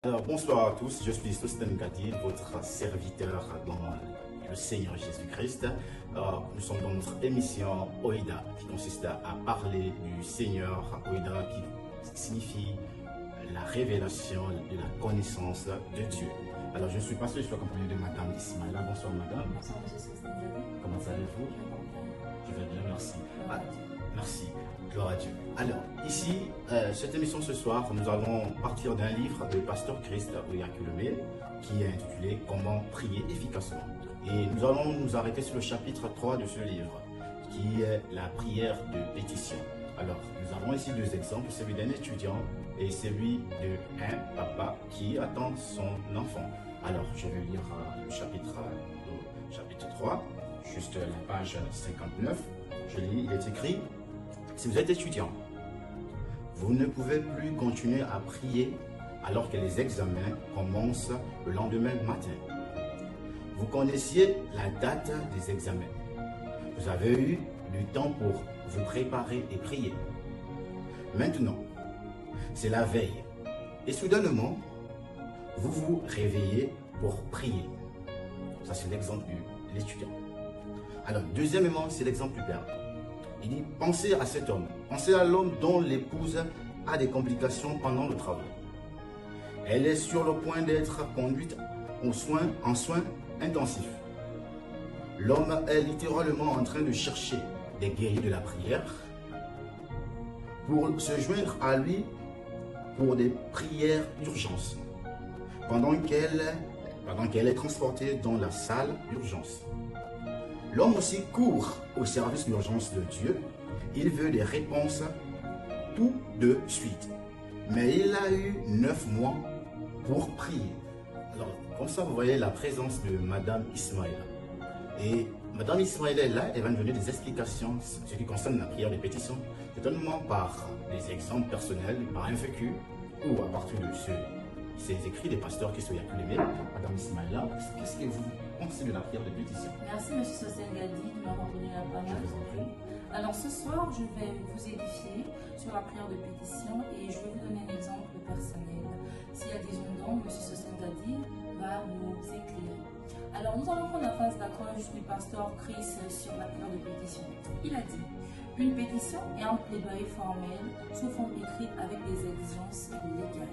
Alors, bonsoir à tous, je suis Sosten Gadi, votre serviteur dans le Seigneur Jésus-Christ. Nous sommes dans notre émission Oïda, qui consiste à parler du Seigneur. Oïda, qui signifie la révélation de la connaissance de Dieu. Alors, je ne suis pas sûr, je suis accompagné de Madame Ismaïla. Bonsoir, Madame. Bonsoir, monsieur Sosten Gadi. Comment allez-vous? Je vais bien, merci. Merci. Gloire à Dieu. Alors, ici, cette émission ce soir, nous allons partir d'un livre de Pasteur Christ Oyakhilome qui est intitulé Comment prier efficacement. Et nous allons nous arrêter sur le chapitre 3 de ce livre, qui est la prière de pétition. Alors, nous avons ici deux exemples, celui d'un étudiant et celui d'un papa qui attend son enfant. Alors, je vais lire le chapitre 3, juste la page 59. Je lis, il est écrit: si vous êtes étudiant, vous ne pouvez plus continuer à prier alors que les examens commencent le lendemain matin. Vous connaissiez la date des examens. Vous avez eu du temps pour vous préparer et prier. Maintenant, c'est la veille. Et soudainement, vous vous réveillez pour prier. Ça, c'est l'exemple de l'étudiant. Alors, deuxièmement, c'est l'exemple du père. Il dit, pensez à cet homme. Pensez à l'homme dont l'épouse a des complications pendant le travail. Elle est sur le point d'être conduite en soins intensifs. L'homme est littéralement en train de chercher des guerriers de la prière pour se joindre à lui pour des prières d'urgence, pendant qu'elle est transportée dans la salle d'urgence. L'homme aussi court au service d'urgence de Dieu. Il veut des réponses tout de suite. Mais il a eu 9 mois pour prier. Alors, comme ça, vous voyez la présence de Madame Ismaïla. Et Madame Ismaïla est là, elle va nous donner des explications en ce qui concerne la prière des pétitions, certainement par des exemples personnels, par un vécu, ou à partir de ces écrits des pasteurs qui sont Oyakhilome. Madame Ismaïla, qu'est-ce que vous pensez de la prière des pétitions? Merci, monsieur Sosten Gadi, de m'avoir donné la Je parole. vous en prie. Alors, ce soir, je vais vous édifier sur la prière de pétition et je vais vous donner un exemple personnel. S'il y a des ondans, monsieur Sosten Gadi va nous éclairer. Alors, nous allons prendre la phrase d'accroche du pasteur Chris sur la prière de pétition. Il a dit: une pétition est un plaidoyer formel sous forme écrite avec des exigences légales.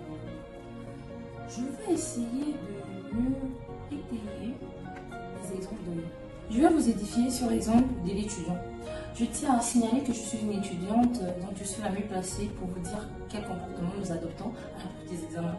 Je vais essayer de mieux étayer les exemples donnés. Je vais vous édifier sur l'exemple de l'étudiant. Je tiens à signaler que je suis une étudiante, donc je suis la mieux placée pour vous dire quel comportement nous adoptons à l'approche des examens.